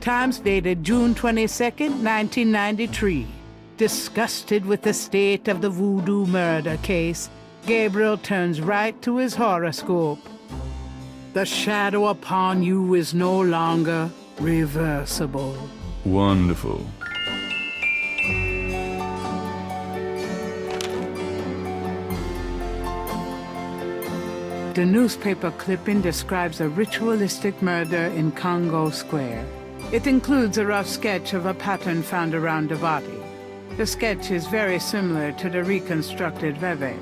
Times dated June 22nd, 1993. Disgusted with the state of the voodoo murder case, Gabriel turns right to his horoscope. The shadow upon you is no longer reversible. Wonderful. The newspaper clipping describes a ritualistic murder in Congo Square. It includes a rough sketch of a pattern found around the body. The sketch is very similar to the reconstructed Veve.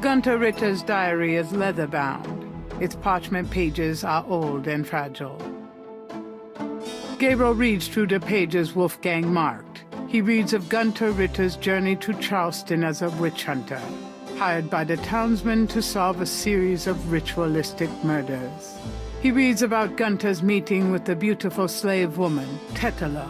Gunter Ritter's diary is leather-bound. Its parchment pages are old and fragile. Gabriel reads through the pages Wolfgang marked. He reads of Gunter Ritter's journey to Charleston as a witch hunter, hired by the townsmen to solve a series of ritualistic murders. He reads about Gunter's meeting with the beautiful slave woman, Tetela,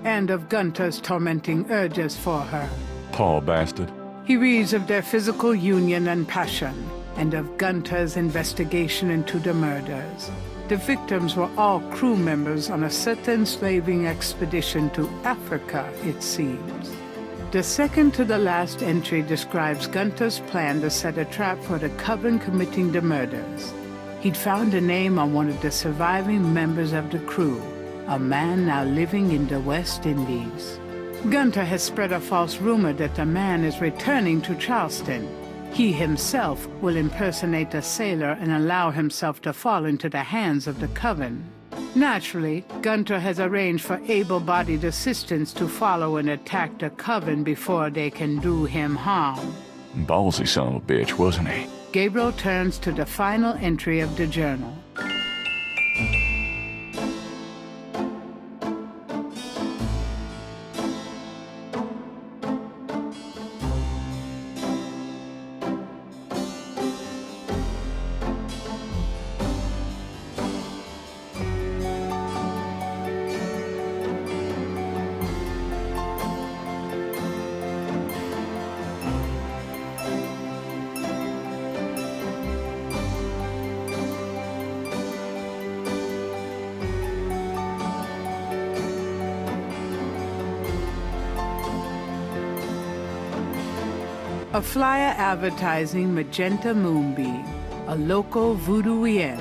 and of Gunter's tormenting urges for her. Poor bastard. He reads of their physical union and passion, and of Gunter's investigation into the murders. The victims were all crew members on a certain slaving expedition to Africa, it seems. The second to the last entry describes Gunter's plan to set a trap for the coven committing the murders. He'd found a name on one of the surviving members of the crew, a man now living in the West Indies. Gunter has spread a false rumor that the man is returning to Charleston. He himself will impersonate a sailor and allow himself to fall into the hands of the coven. Naturally, Gunter has arranged for able-bodied assistants to follow and attack the coven before they can do him harm. Ballsy son of a bitch, wasn't he? Gabriel turns to the final entry of the journal. A flyer advertising Magenta Moonbeam, a local voodooienne.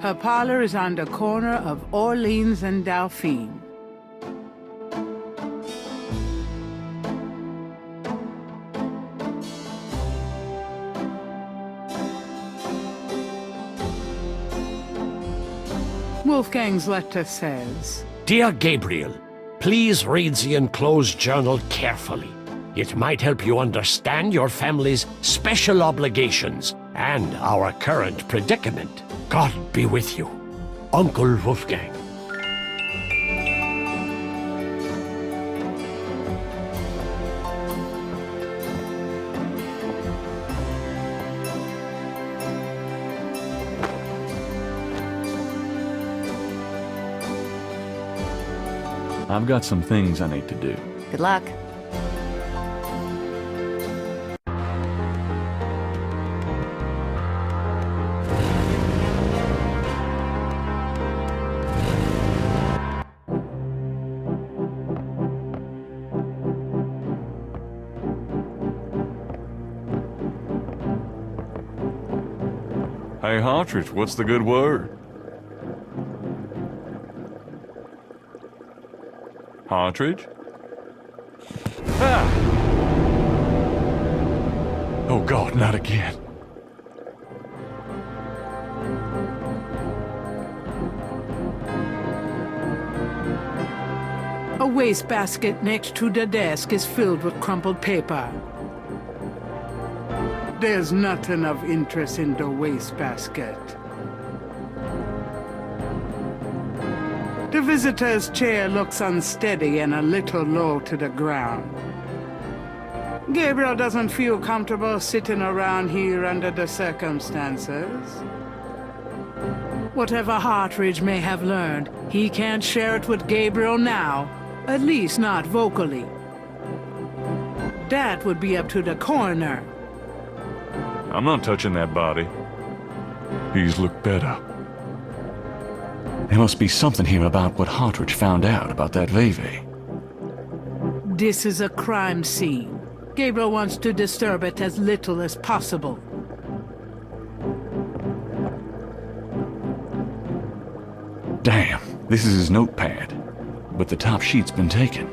Her parlor is on the corner of Orleans and Dauphine. Wolfgang's letter says, Dear Gabriel, please read the enclosed journal carefully. It might help you understand your family's special obligations and our current predicament. God be with you. Uncle Wolfgang. I've got some things I need to do. Good luck. Hey, Hartridge, what's the good word? Hartridge? Ah! Oh, God, not again. a wastebasket next to the desk is filled with crumpled paper. There's nothing of interest in the wastebasket. The visitor's chair looks unsteady and a little low to the ground. Gabriel doesn't feel comfortable sitting around here under the circumstances. Whatever Hartridge may have learned, he can't share it with Gabriel now, at least not vocally. That would be up to the coroner. I'm not touching that body. He's looked better. There must be something here about what Hartridge found out about that Veve. This is a crime scene. Gabriel wants to disturb it as little as possible. Damn, this is his notepad. But the top sheet's been taken.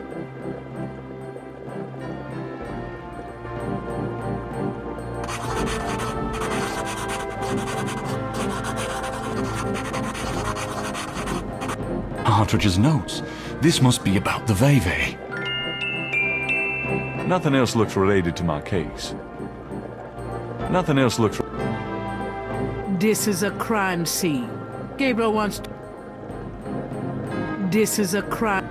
Hartridge's notes. This must be about the Veve. Nothing else looks related to my case. Nothing else looks... This is a crime scene. Gabriel wants to... This is a crime...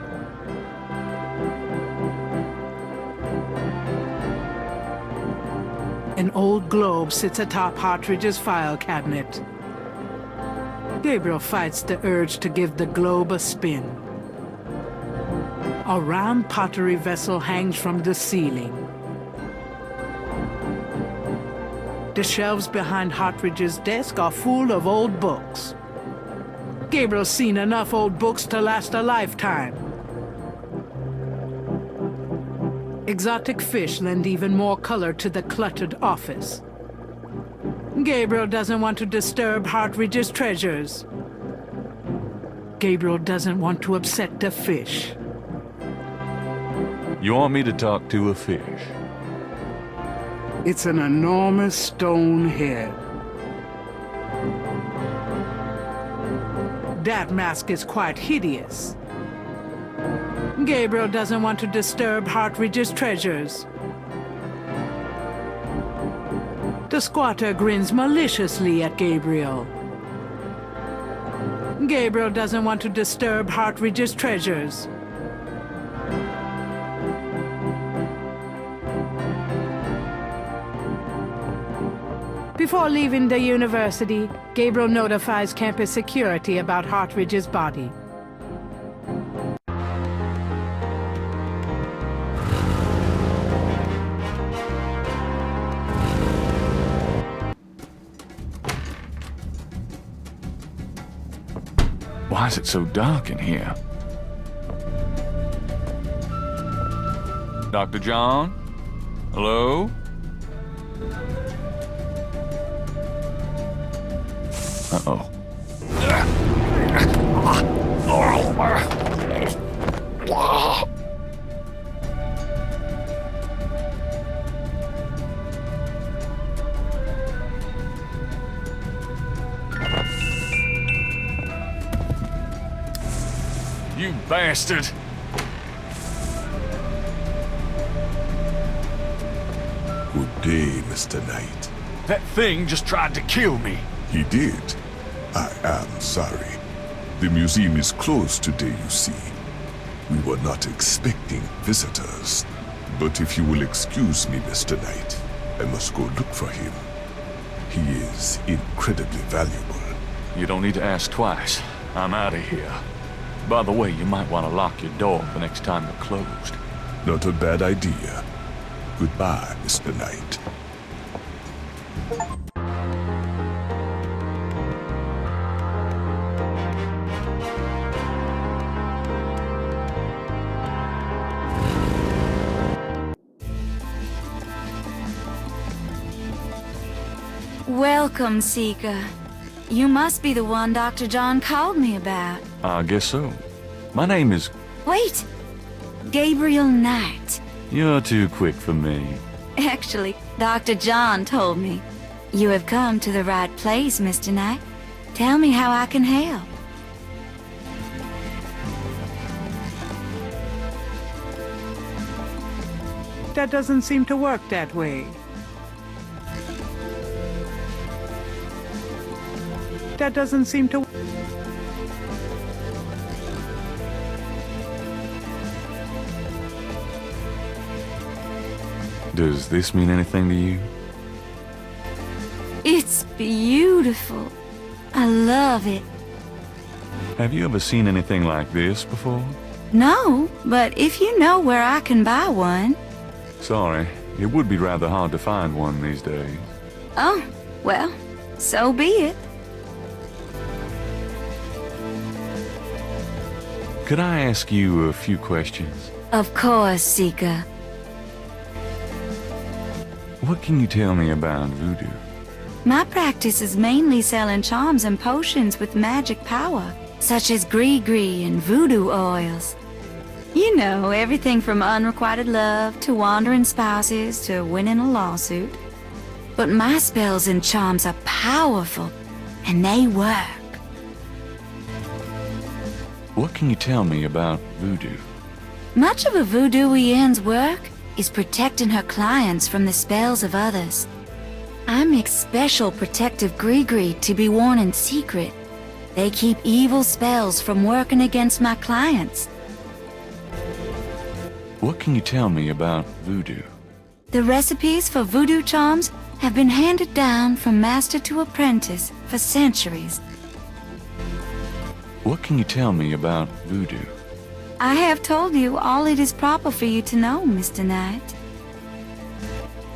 An old globe sits atop Hartridge's file cabinet. Gabriel fights the urge to give the globe a spin. A round pottery vessel hangs from the ceiling. The shelves behind Hartridge's desk are full of old books. Gabriel's seen enough old books to last a lifetime. Exotic fish lend even more color to the cluttered office. Gabriel doesn't want to disturb Hartridge's treasures. Gabriel doesn't want to upset the fish. You want me to talk to a fish? It's an enormous stone head. That mask is quite hideous. Gabriel doesn't want to disturb Hartridge's treasures. The squatter grins maliciously at Gabriel. Gabriel doesn't want to disturb Hartridge's treasures. Before leaving the university, Gabriel notifies campus security about Hartridge's body. Why is it so dark in here? Dr. John? Hello? Uh-oh. You bastard! Good day, Mr. Knight. That thing just tried to kill me. He did. I am sorry. The museum is closed today, you see. We were not expecting visitors. But if you will excuse me, Mr. Knight, I must go look for him. He is incredibly valuable. You don't need to ask twice. I'm out of here. By the way, you might want to lock your door the next time you're closed. Not a bad idea. Goodbye, Mr. Knight. Welcome, Seeker. You must be the one Dr. John called me about. I guess so. My name is... Wait! Gabriel Knight. You're too quick for me. Actually, Dr. John told me. You have come to the right place, Mr. Knight. Tell me how I can help. That doesn't seem to work that way. That doesn't seem to... Does this mean anything to you? It's beautiful. I love it. Have you ever seen anything like this before? No, but if you know where I can buy one... Sorry, it would be rather hard to find one these days. Oh, well, so be it. Could I ask you a few questions? Of course, Seeker. What can you tell me about voodoo? My practice is mainly selling charms and potions with magic power, such as gree-gree and voodoo oils. You know, everything from unrequited love to wandering spouses to winning a lawsuit. But my spells and charms are powerful, and they work. What can you tell me about voodoo? Much of a voodooienne's work is protecting her clients from the spells of others. I make special protective gree-gree to be worn in secret. They keep evil spells from working against my clients. What can you tell me about voodoo? The recipes for voodoo charms have been handed down from master to apprentice for centuries. What can you tell me about voodoo? I have told you all it is proper for you to know, Mr. Knight.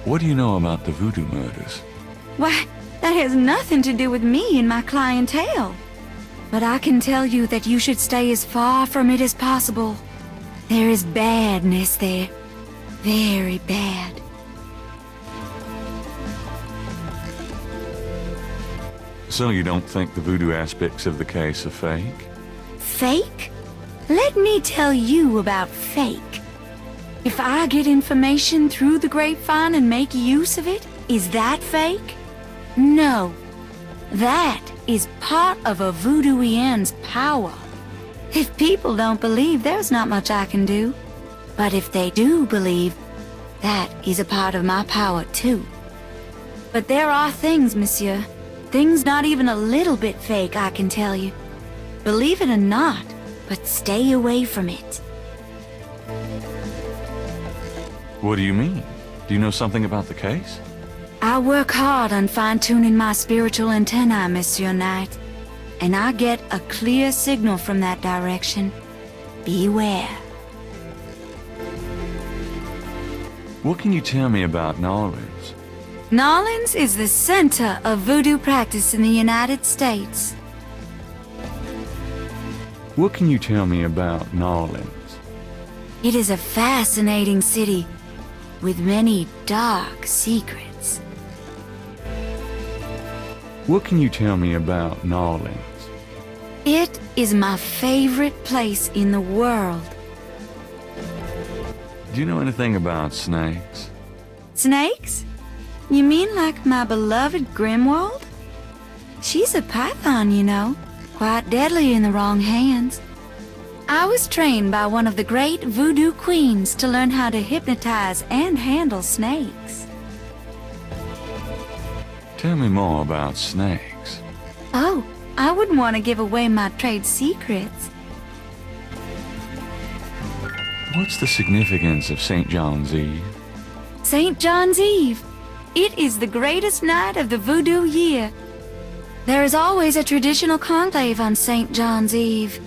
What do you know about the voodoo murders? Why, that has nothing to do with me and my clientele. But I can tell you that you should stay as far from it as possible. There is badness there. Very bad. So you don't think the voodoo aspects of the case are fake? Fake? Let me tell you about fake. If I get information through the grapevine and make use of it, is that fake? No. That is part of a voodooienne's power. If people don't believe, there's not much I can do. But if they do believe, that is a part of my power too. But there are things, monsieur. Things not even a little bit fake, I can tell you. Believe it or not, but stay away from it. What do you mean? Do you know something about the case? I work hard on fine-tuning my spiritual antennae, Monsieur Knight. And I get a clear signal from that direction. Beware. What can you tell me about New Orleans? New Orleans is the center of voodoo practice in the United States. What can you tell me about New Orleans? It is a fascinating city with many dark secrets. What can you tell me about New Orleans? It is my favorite place in the world. Do you know anything about snakes? Snakes? You mean like my beloved Grimwald? She's a python, you know. Quite deadly in the wrong hands. I was trained by one of the great voodoo queens to learn how to hypnotize and handle snakes. Tell me more about snakes. Oh, I wouldn't want to give away my trade secrets. What's the significance of St. John's Eve? St. John's Eve. It is the greatest night of the voodoo year. There is always a traditional conclave on St. John's Eve.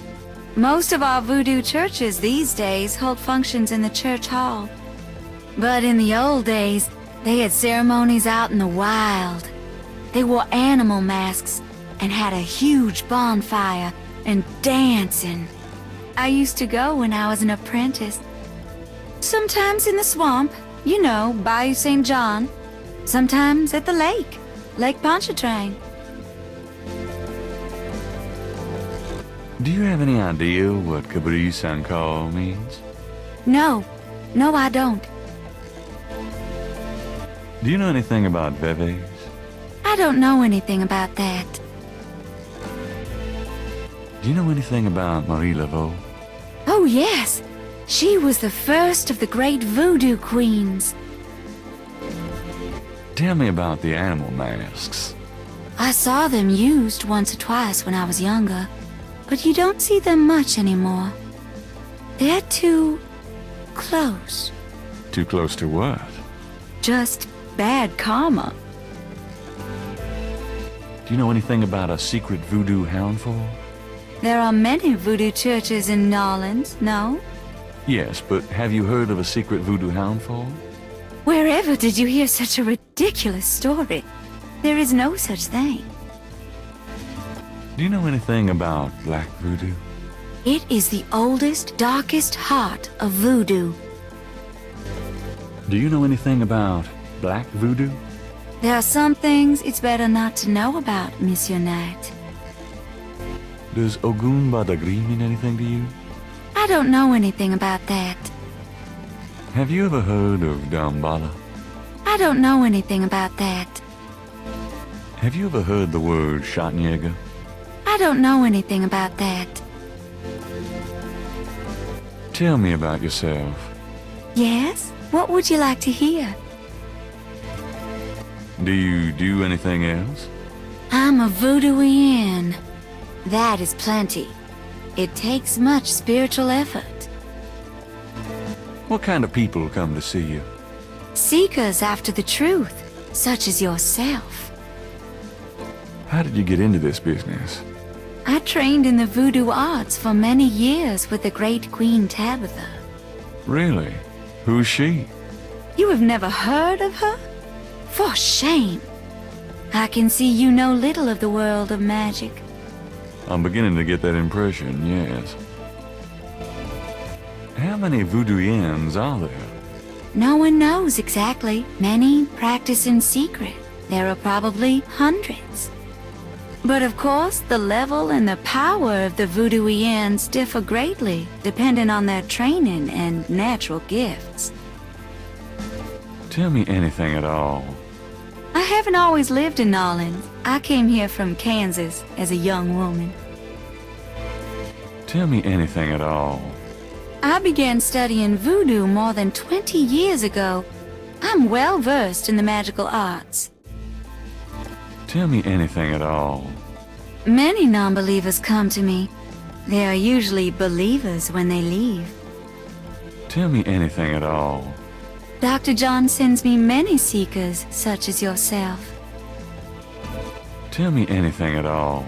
Most of our voodoo churches these days hold functions in the church hall. But in the old days, they had ceremonies out in the wild. They wore animal masks and had a huge bonfire and dancing. I used to go when I was an apprentice. Sometimes in the swamp, you know, Bayou St. John. Sometimes at the lake, Lake Pontchartrain. Do you have any idea what Gabriel means? No, I don't. Do you know anything about Veves? I don't know anything about that. Do you know anything about Marie Laveau? Oh, yes. She was the first of the great voodoo queens. Tell me about the animal masks. I saw them used once or twice when I was younger, but you don't see them much anymore. They're too close. Too close to what? Just bad karma. Do you know anything about a secret voodoo houndful? There are many voodoo churches in New Orleans, no? Yes, but have you heard of a secret voodoo houndful? Wherever did you hear such a ridiculous story? There is no such thing. Do you know anything about black voodoo? It is the oldest, darkest heart of voodoo. Do you know anything about black voodoo? There are some things it's better not to know about, Monsieur Knight. Does Ogun Badagri mean anything to you? I don't know anything about that. Have you ever heard of Dambala? I don't know anything about that. Have you ever heard the word Schattenjäger? I don't know anything about that. Tell me about yourself. Yes? What would you like to hear? Do you do anything else? I'm a voodooian. That is plenty. It takes much spiritual effort. What kind of people come to see you? Seekers after the truth, such as yourself. How did you get into this business? I trained in the voodoo arts for many years with the great Queen Tabitha. Really? Who's she? You have never heard of her? For shame! I can see you know little of the world of magic. I'm beginning to get that impression, yes. How many voodooians are there? No one knows exactly. Many practice in secret. There are probably hundreds. But of course, the level and the power of the voodooians differ greatly, depending on their training and natural gifts. Tell me anything at all. I haven't always lived in Nolens. I came here from Kansas as a young woman. Tell me anything at all. I began studying voodoo more than 20 years ago. I'm well versed in the magical arts. Tell me anything at all. Many non-believers come to me. They are usually believers when they leave. Tell me anything at all. Dr. John sends me many seekers, such as yourself. Tell me anything at all.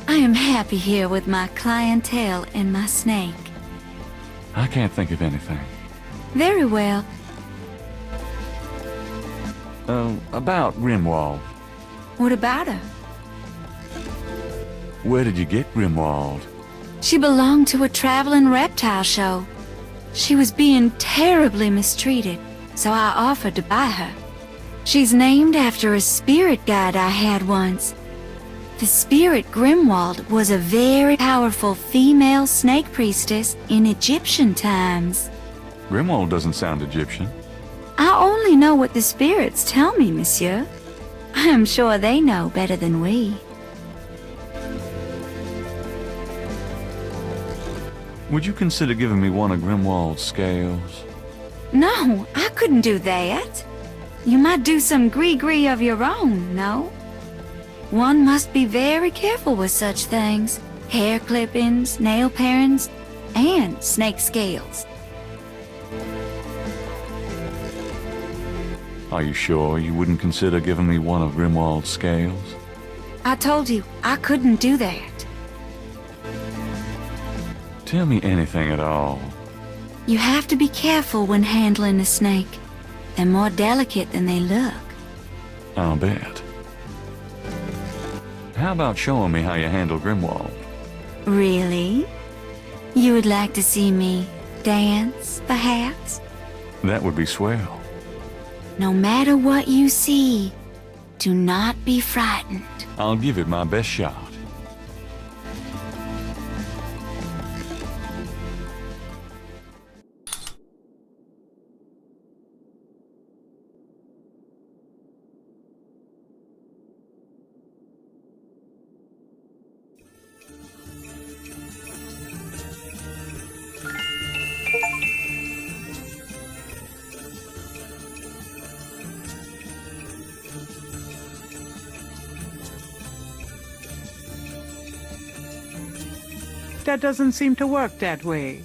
I am happy here with my clientele and my snake. I can't think of anything. Very well. About Grimwald. What about her? Where did you get Grimwald? She belonged to a traveling reptile show. She was being terribly mistreated, so I offered to buy her. She's named after a spirit guide I had once. The spirit Grimwald was a very powerful female snake priestess in Egyptian times. Grimwald doesn't sound Egyptian. I only know what the spirits tell me, monsieur. I am sure they know better than we. Would you consider giving me one of Grimwald's scales? No, I couldn't do that. You might do some gree-gree of your own, no? One must be very careful with such things. Hair clippings, nail parings, and snake scales. Are you sure you wouldn't consider giving me one of Grimwald's scales? I told you, I couldn't do that. Tell me anything at all. You have to be careful when handling a snake. They're more delicate than they look. I'll bet. How about showing me how you handle Grimwald? Really? You would like to see me dance, perhaps? That would be swell. No matter what you see, do not be frightened. I'll give it my best shot. That doesn't seem to work that way.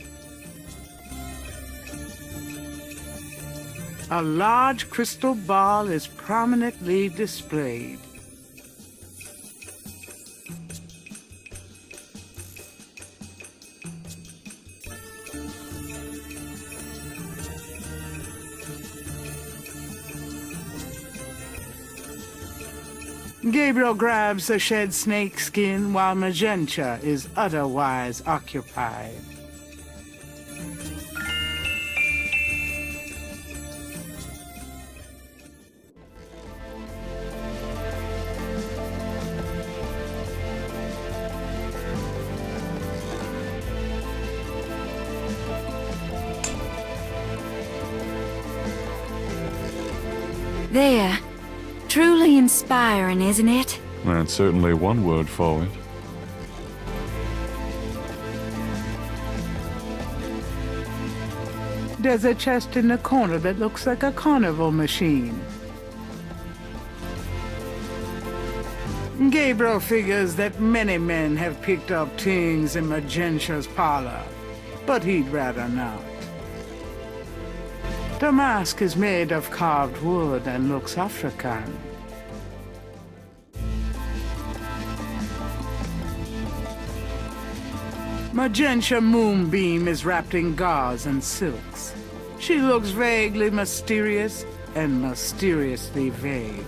A large crystal ball is prominently displayed. Gabriel grabs the shed snake skin while Magenta is otherwise occupied. There. Truly inspiring, isn't it? That's certainly one word for it. There's a chest in the corner that looks like a carnival machine. Gabriel figures that many men have picked up things in Magenta's parlor, but he'd rather not. The mask is made of carved wood and looks African. Magenta Moonbeam is wrapped in gauze and silks. She looks vaguely mysterious and mysteriously vague.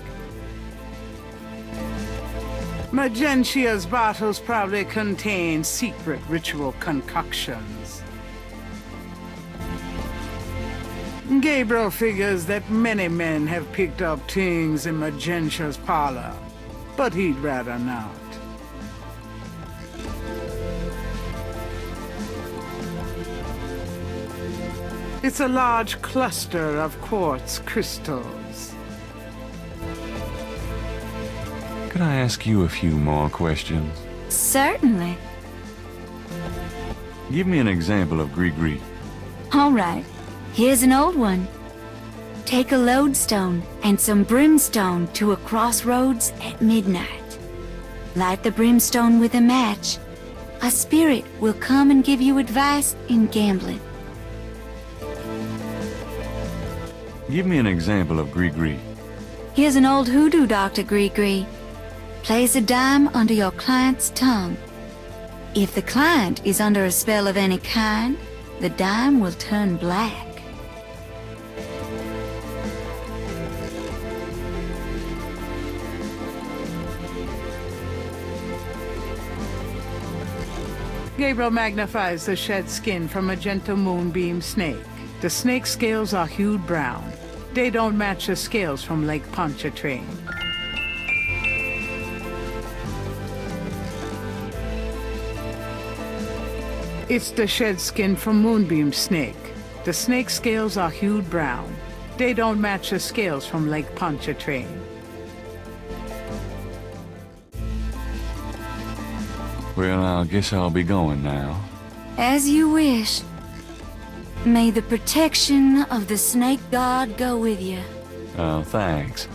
Magentia's bottles probably contain secret ritual concoctions. Gabriel figures that many men have picked up things in Magenta's parlor, but he'd rather not. It's a large cluster of quartz crystals. Could I ask you a few more questions? Certainly. Give me an example of gris-gris. All right. Here's an old one. Take a lodestone and some brimstone to a crossroads at midnight. Light the brimstone with a match. A spirit will come and give you advice in gambling. Give me an example of gris-gris. Here's an old hoodoo doctor, Gree. Place a dime under your client's tongue. If the client is under a spell of any kind, the dime will turn black. Gabriel magnifies the shed skin from Magenta Moonbeam snake. The snake scales are hued brown. They don't match the scales from Lake Pontchartrain. It's the shed skin from Moonbeam snake. The snake scales are hued brown. They don't match the scales from Lake Pontchartrain. Well, I guess I'll be going now. As you wish. May the protection of the snake god go with you. Oh, thanks.